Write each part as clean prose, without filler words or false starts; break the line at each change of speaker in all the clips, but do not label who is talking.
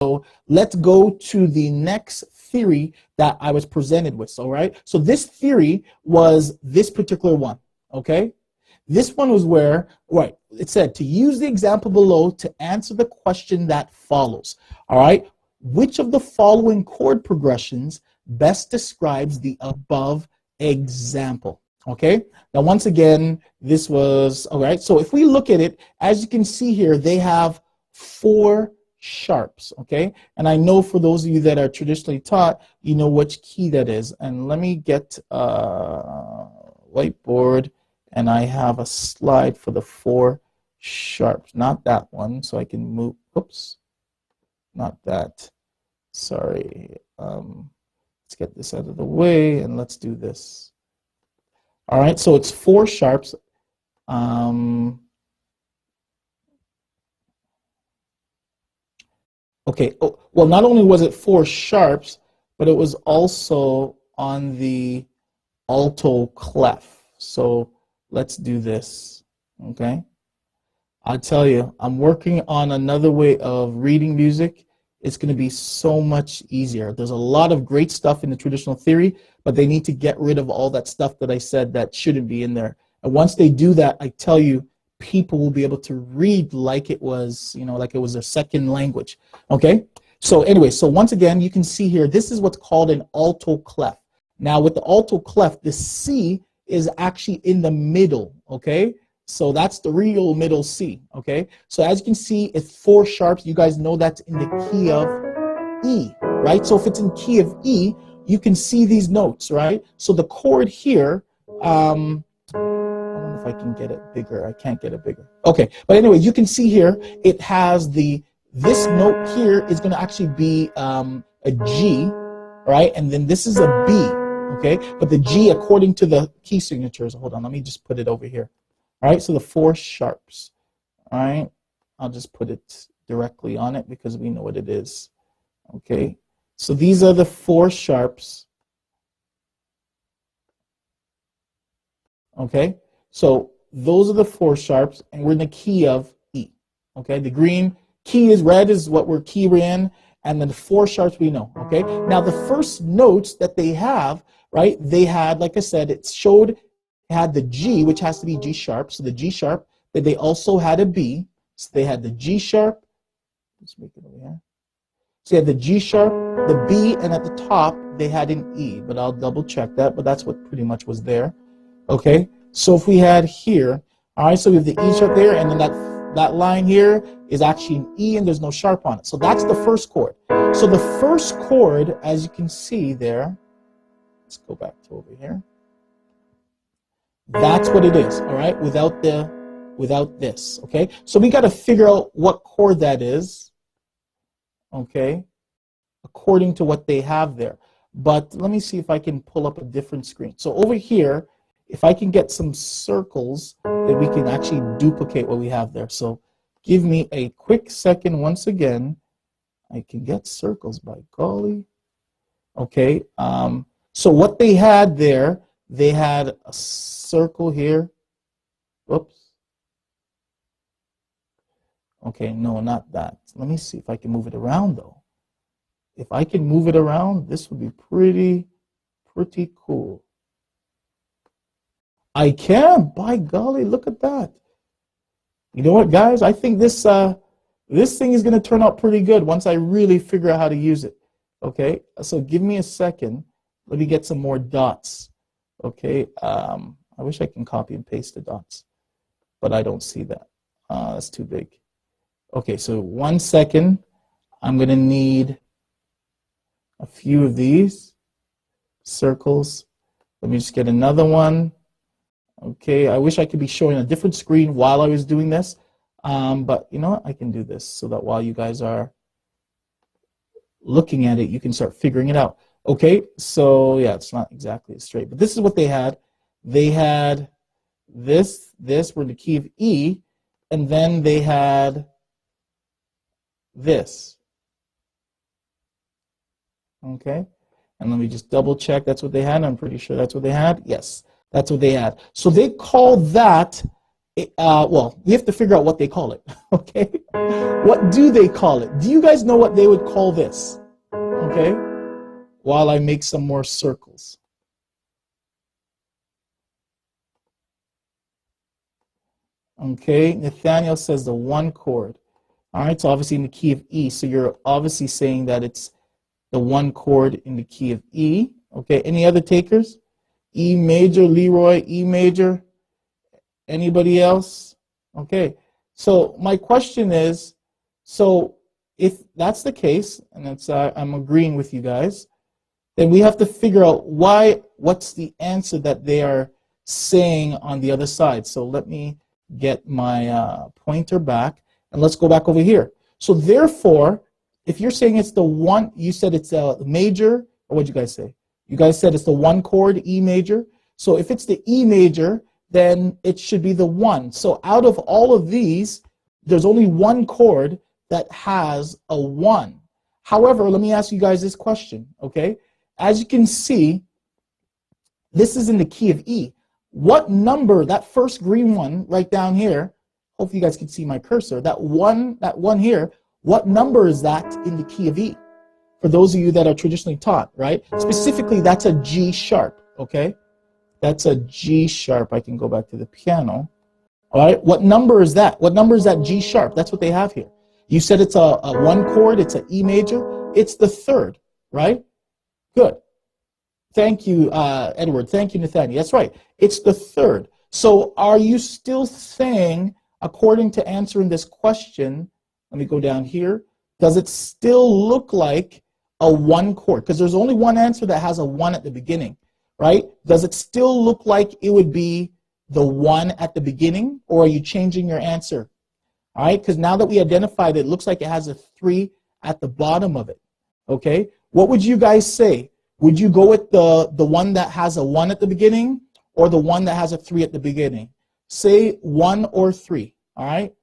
So let's go to the next theory that I was presented with, all right? So this theory was this particular one, okay? This one was where, right, it said to use the example below to answer the question that follows, all right? Which of the following chord progressions best describes the above example? Okay, now once again, this was, all right, so if we look at it, as you can see here, they have 4 sharps, okay? And I know for those of you that are traditionally taught, you know which key that is. And let me get a whiteboard, and I have a slide for the 4 sharps, not that one, so I can move, oops, not that, sorry. Let's get this out of the way, and let's do this. All right, so it's 4 sharps. Okay, oh, well, not only was it 4 sharps, but it was also on the alto clef. So let's do this, okay? I'll tell you, I'm working on another way of reading music. It's going to be so much easier. There's a lot of great stuff in the traditional theory, but they need to get rid of all that stuff that I said that shouldn't be in there. And once they do that, I tell you, people will be able to read like it was, you know, like it was a second language. Okay? So anyway, so once again, you can see here, this is what's called an alto clef. Now with the alto clef, the C is actually in the middle, okay? So that's the real middle C, okay? So as you can see, it's 4 sharps. You guys know that's in the key of E, right? So if it's in key of E, you can see these notes, right? So the chord here, I wonder if I can get it bigger. I can't get it bigger. Okay, but anyway, you can see here, it has this note here is gonna actually be a G, right? And then this is a B, okay? But the G, according to the key signatures, hold on, let me just put it over here. All right, so the 4 sharps, all right? I'll just put it directly on it because we know what it is, okay? So these are the 4 sharps, okay? So those are the 4 sharps, and we're in the key of E, okay? The green key is red is what we're key in, and then the 4 sharps we know, okay? Now the first notes that they have, right, they had, like I said, it showed had the G, which has to be G sharp, so the G sharp, but they also had a B, so they had the G sharp, let's make it over here. So you had the G sharp, the B, and at the top, they had an E, but I'll double check that, but that's what pretty much was there, okay? So if we had here, all right, so we have the E sharp there, and then that line here is actually an E, and there's no sharp on it. So that's the first chord. So the first chord, as you can see there, let's go back to over here. That's what it is, all right, without this, okay? So we got to figure out what chord that is, okay, according to what they have there. But let me see if I can pull up a different screen. So over here, if I can get some circles, then we can actually duplicate what we have there. So give me a quick second once again. I can get circles, by golly. Okay, so what they had there, they had a circle here. Whoops. Okay, no, not that. Let me see if I can move it around, though. If I can move it around, this would be pretty cool. I can, by golly, look at that. You know what, guys? I think this thing is going to turn out pretty good once I really figure out how to use it. Okay, so give me a second. Let me get some more dots. Okay, I wish I can copy and paste the dots, but I don't see that. That's too big. Okay, so 1 second. I'm going to need a few of these circles. Let me just get another one. Okay, I wish I could be showing a different screen while I was doing this, but you know what? I can do this so that while you guys are looking at it, you can start figuring it out. Okay, so yeah, it's not exactly straight, but this is what they had. They had this were the key of E, and then they had this. Okay, and let me just double check that's what they had. I'm pretty sure that's what they had. Yes, that's what they had. So they call that well, we have to figure out what they call it, okay? What do they call it? Do you guys know what they would call this? Okay? While I make some more circles. Okay, Nathaniel says the one chord. All right, so obviously in the key of E. So you're obviously saying that it's the one chord in the key of E. Okay, any other takers? E major, Leroy, E major. Anybody else? Okay, so my question is, so if that's the case, and that's I'm agreeing with you guys, then we have to figure out what's the answer that they are saying on the other side. So let me get my pointer back, and let's go back over here. So therefore, if you're saying it's the one, you said it's a major, or what'd you guys say? You guys said it's the one chord, E major. So if it's the E major, then it should be the one. So out of all of these, there's only one chord that has a one. However, let me ask you guys this question, okay? As you can see, this is in the key of E. What number, that first green one right down here, hopefully you guys can see my cursor, that one here, what number is that in the key of E? For those of you that are traditionally taught, right? Specifically, that's a G sharp, okay? That's a G sharp. I can go back to the piano. All right, what number is that? What number is that G sharp? That's what they have here. You said it's a one chord, it's an E major. It's the third, right? Good. Thank you, Edward. Thank you, Nathaniel. That's right. It's the third. So are you still saying, according to answering this question, let me go down here, does it still look like a one chord? Because there's only one answer that has a one at the beginning, right? Does it still look like it would be the one at the beginning, or are you changing your answer? All right, because now that we identified it, it looks like it has a 3 at the bottom of it, okay? What would you guys say? Would you go with the one that has a 1 at the beginning, or the one that has a 3 at the beginning? Say 1 or 3, all right?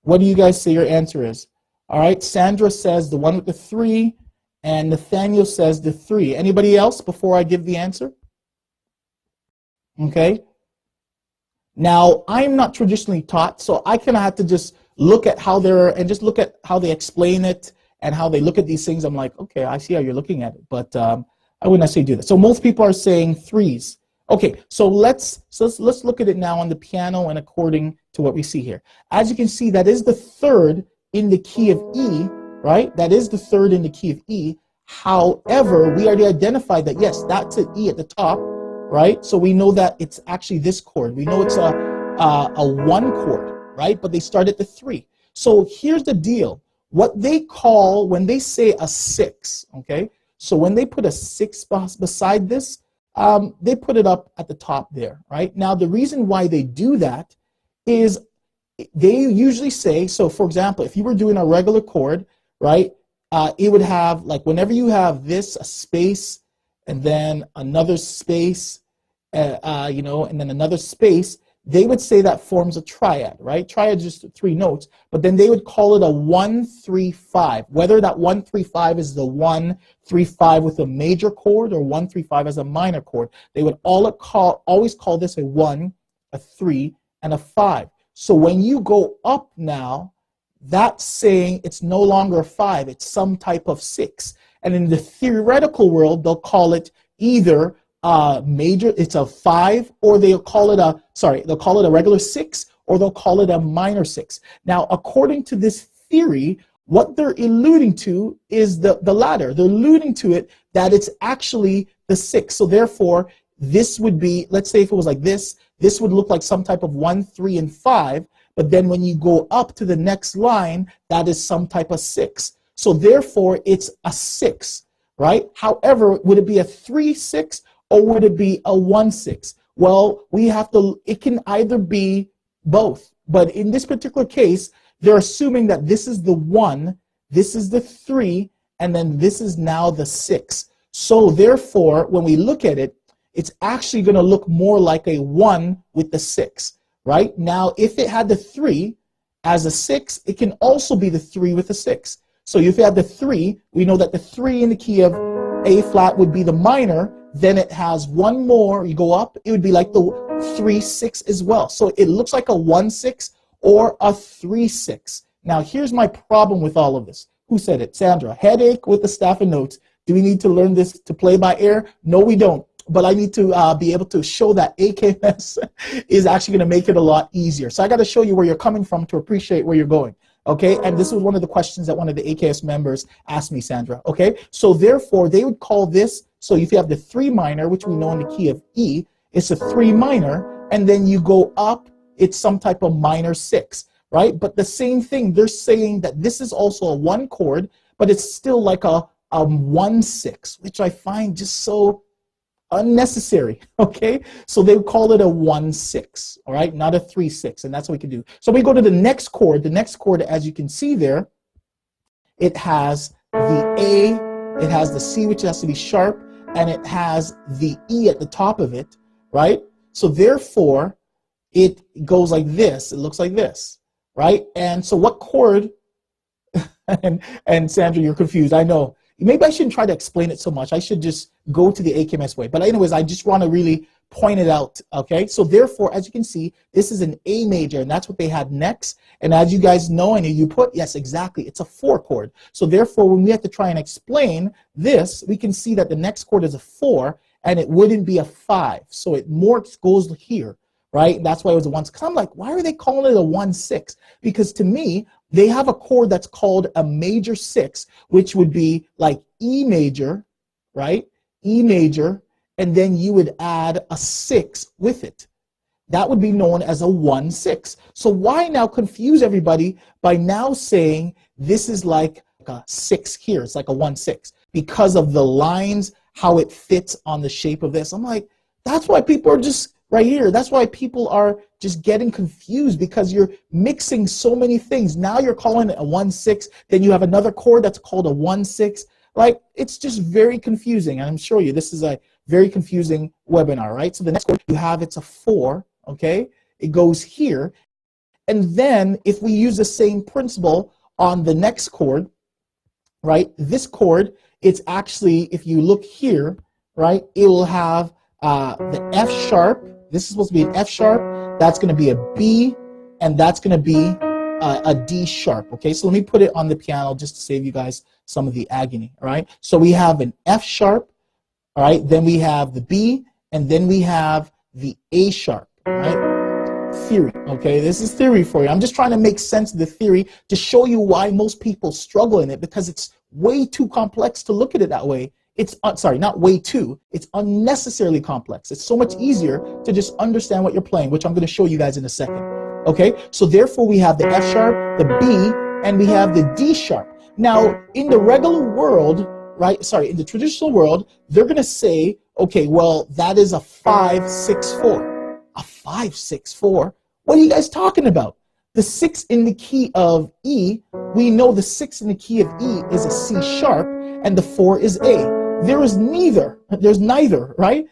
What do you guys say your answer is? All right, Sandra says the one with the 3, and Nathaniel says the 3. Anybody else before I give the answer? Okay. Now, I'm not traditionally taught, so I kind of have to just look at how look at how they explain it and how they look at these things. I'm like, okay, I see how you're looking at it, but I wouldn't necessarily do that. So most people are saying 3s. Okay, so let's look at it now on the piano and according to what we see here. As you can see, that is the third in the key of E, right? That is the third in the key of E. However, we already identified that, yes, that's an E at the top, right? So we know that it's actually this chord. We know it's a 1 chord, right? But they start at the 3. So here's the deal. What they call, when they say a 6, okay? So when they put a 6 beside this, they put it up at the top there, right? Now, the reason why they do that is they usually say, so for example, if you were doing a regular chord, right, it would have, like, whenever you have this, a space, and then another space, you know, and then another space, they would say that forms a triad, right? Triad is just 3 notes, but then they would call it a 1-3-5. Whether that 1-3-5 is the 1-3-5 with a major chord or 1-3-5 as a minor chord, they would always call this a 1, a 3, and a 5. So when you go up now, that's saying it's no longer a 5, it's some type of 6. And in the theoretical world, they'll call it either major, it's a 5, or they'll call it a regular 6, or they'll call it a minor 6. Now, according to this theory, what they're alluding to is the latter. They're alluding to it that it's actually the 6. So therefore, this would be, let's say if it was like this would look like some type of 1, 3, and 5, but then when you go up to the next line, that is some type of 6. So therefore, it's a 6, right? However, would it be a 3-6 or would it be a 1-6? Well, it can either be both. But in this particular case, they're assuming that this is the 1, this is the 3, and then this is now the 6. So therefore, when we look at it, it's actually going to look more like a 1 with the 6, right? Now, if it had the 3 as a 6, it can also be the 3 with a 6. So if you had the 3, we know that the 3 in the key of A flat would be the minor. Then it has one more, you go up, it would be like the 3/6 as well. So it looks like a 1/6 or a 3/6. Now here's my problem with all of this. Who said it? Sandra. Headache with the staff and notes. Do we need to learn this to play by ear? No, we don't. But I need to be able to show that AKMS is actually going to make it a lot easier. So I got to show you where you're coming from to appreciate where you're going. Okay, and this was one of the questions that one of the AKS members asked me, Sandra. Okay, so therefore they would call this, so if you have the 3 minor, which we know in the key of E, it's a 3 minor, and then you go up, it's some type of minor 6, right? But the same thing, they're saying that this is also a 1 chord, but it's still like a 1/6, which I find just so unnecessary. Okay, so they call it a 1/6, all right, not a 3/6, and that's what we can do. So we go to the next chord. The next chord, as you can see there, it has the A, it has the C, which has to be sharp, and it has the E at the top of it, right? So therefore it goes like this. It looks like this, right? And so what chord and Sandra, you're confused, I know. Maybe I shouldn't try to explain it so much. I should just go to the AKMS way. But anyways, I just want to really point it out, okay? So therefore, as you can see, this is an A major, and that's what they had next. And as you guys know, and you put, yes, exactly, it's a 4 chord. So therefore, when we have to try and explain this, we can see that the next chord is a 4, and it wouldn't be a 5. So it more goes here, right? That's why it was a 1. Because I'm like, why are they calling it a 1/6? Because to me, they have a chord that's called a major 6, which would be like E major, right? E major, and then you would add a 6 with it. That would be known as a 1/6. So why now confuse everybody by now saying this is like a 6 here? It's like a 1/6 because of the lines, how it fits on the shape of this. I'm like, that's why people are just right here. That's why people are just getting confused, because you're mixing so many things. Now you're calling it a 1/6, then you have another chord that's called a 1/6. Like, it's just very confusing. And I'm showing you this is a very confusing webinar, right? So the next chord you have, it's a 4, okay? It goes here. And then if we use the same principle on the next chord, right? This chord, it's actually, if you look here, right, it will have the F sharp. This is supposed to be an F sharp. That's going to be a B, and that's going to be a D sharp. Okay, so let me put it on the piano just to save you guys some of the agony. All right, so we have an F sharp. All right, then we have the B, and then we have the A sharp. All right, theory. Okay, this is theory for you. I'm just trying to make sense of the theory to show you why most people struggle in it, because it's way too complex to look at it that way. It's, sorry, not way too, it's unnecessarily complex. It's so much easier to just understand what you're playing, which I'm going to show you guys in a second. Okay, so therefore we have the F sharp, the B, and we have the D sharp. Now, in the regular world, right, sorry, in the traditional world, they're going to say, okay, well, that is a 5/6/4. A 5/6/4? What are you guys talking about? The 6 in the key of E, we know the 6 in the key of E is a C sharp, and the 4 is A. There is neither. There's neither, right?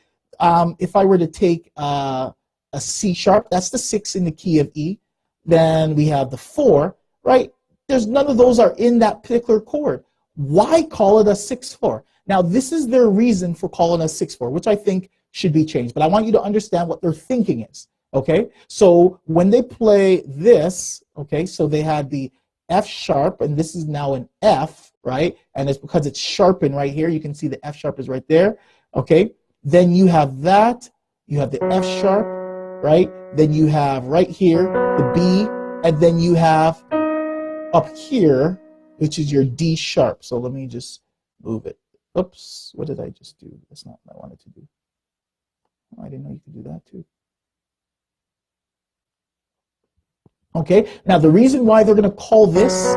If I were to take a C sharp, that's the 6 in the key of E. Then we have the 4, right? There's none of those are in that particular chord. Why call it a 6/4? Now, this is their reason for calling it a 6/4, which I think should be changed. But I want you to understand what their thinking is. Okay? So when they play this, okay, so they had the F sharp, and this is now an F, right? And it's because it's sharpened right here. You can see the F sharp is right there, okay? Then you have that, you have the F sharp, right? Then you have right here the B, and then you have up here, which is your D sharp. So let me just move it. Oops, what did I just do? That's not what I wanted to do. Oh, I didn't know you could do that too. Okay, now the reason why they're going to call this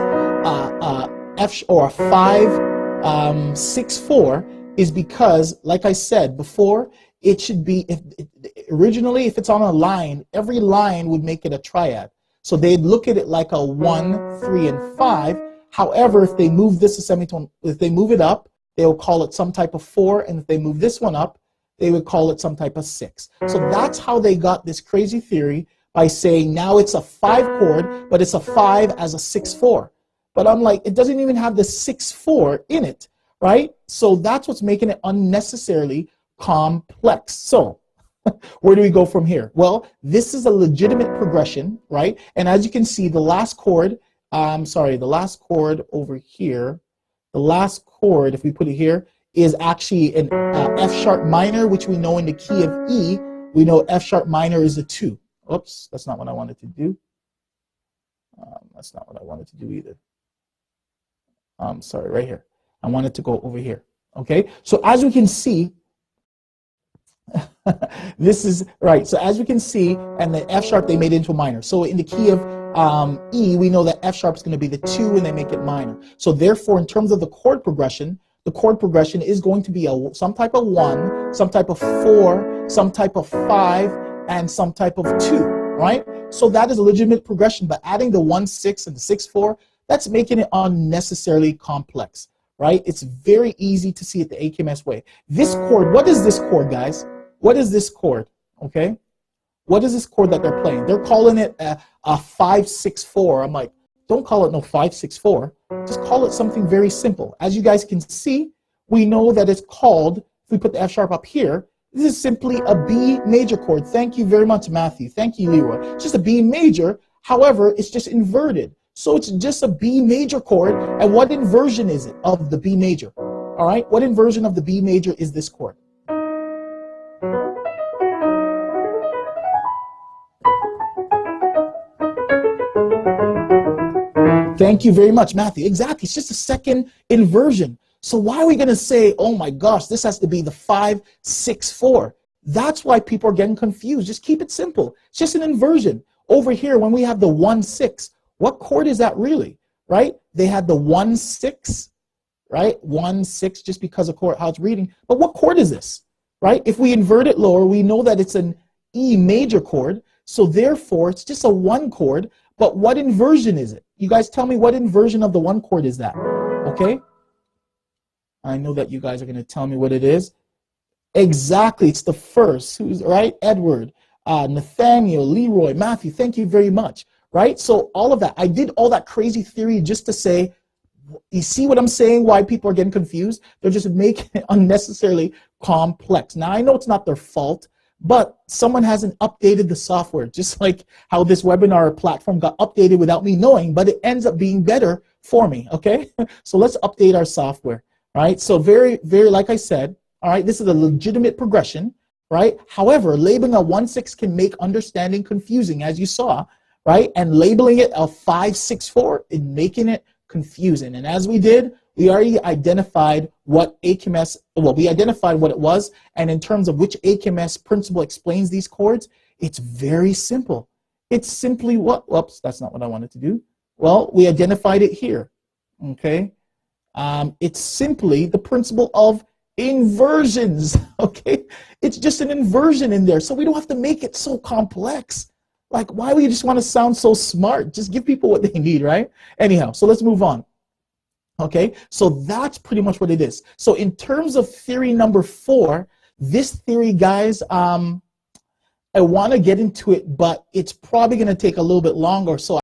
F or a 5/6/4 is because, like I said before, it should be, originally if it's on a line, every line would make it a triad. So they'd look at it like a 1, 3, and 5. However, if they move this a semitone, if they move it up, they'll call it some type of 4, and if they move this one up, they would call it some type of 6. So that's how they got this crazy theory, by saying now it's a 5 chord, but it's a 5 as a 6/4. But I'm like, it doesn't even have the 6/4 in it, right? So that's what's making it unnecessarily complex. So Where do we go from here? Well, this is a legitimate progression, right? And as you can see, the last chord, the last chord over here, the last chord, if we put it here, is actually an F sharp minor, which we know in the key of E, we know F sharp minor is a 2. Oops, that's not what I wanted to do. That's not what I wanted to do either. Sorry, right here. I wanted to go over here. Okay, so as we can see, this is right. So as we can see, and the F sharp they made it into a minor. So in the key of E, we know that F sharp is going to be the 2, and they make it minor. So therefore, in terms of the chord progression is going to be some type of 1, some type of 4, some type of 5, and some type of 2. Right? So that is a legitimate progression. But adding the 1-6 and the 6-4, that's making it unnecessarily complex. Right? It's very easy to see it the AKMS way. This chord, what is this chord, guys? What is this chord? Okay? What is this chord that they're playing? They're calling it a 5-6-4. I'm like, don't call it no 5-6-4. Just call it something very simple. As you guys can see, we know that it's called, if we put the F sharp up here, this is simply a B major chord. Thank you very much, Matthew. Thank you, Leroy. It's just a B major. However, it's just inverted. So it's just a B major chord. And what inversion is it of the B major? All right, what inversion of the B major is this chord? Thank you very much, Matthew. Exactly, it's just a second inversion. So why are we going to say, oh my gosh, this has to be the 5-6-4? That's why people are getting confused. Just keep it simple. It's just an inversion. Over here, when we have the 1-6, what chord is that really, right? They had the 1-6, right? 1-6, just because of how it's reading. But what chord is this, right? If we invert it lower, we know that it's an E major chord. So therefore, it's just a 1 chord. But what inversion is it? You guys tell me what inversion of the 1 chord is that, okay? I know that you guys are going to tell me what it is. Exactly, it's the first. Who's right? Edward, Nathaniel, Leroy, Matthew. Thank you very much. Right? So all of that. I did all that crazy theory just to say, you see what I'm saying? Why people are getting confused? They're just making it unnecessarily complex. Now I know it's not their fault, but someone hasn't updated the software. Just like how this webinar platform got updated without me knowing, but it ends up being better for me. Okay? So let's update our software. Right? So very, very, like I said, all right, this is a legitimate progression, right? However, labeling a 1-6 can make understanding confusing, as you saw, right? And labeling it a 5-6-4 is making it confusing. And as we did, we already identified what AKMS, well, we identified what it was, and in terms of which AKMS principle explains these chords, it's very simple. It's simply what, whoops, that's not what I wanted to do. Well, we identified it here, okay? It's simply the principle of inversions, okay? It's just an inversion in there, so we don't have to make it so complex. Like, why would you just want to sound so smart? Just give people what they need, right? Anyhow, so let's move on. Okay, so that's pretty much what it is. So in terms of theory number 4, this theory, guys, I want to get into it, but it's probably going to take a little bit longer. So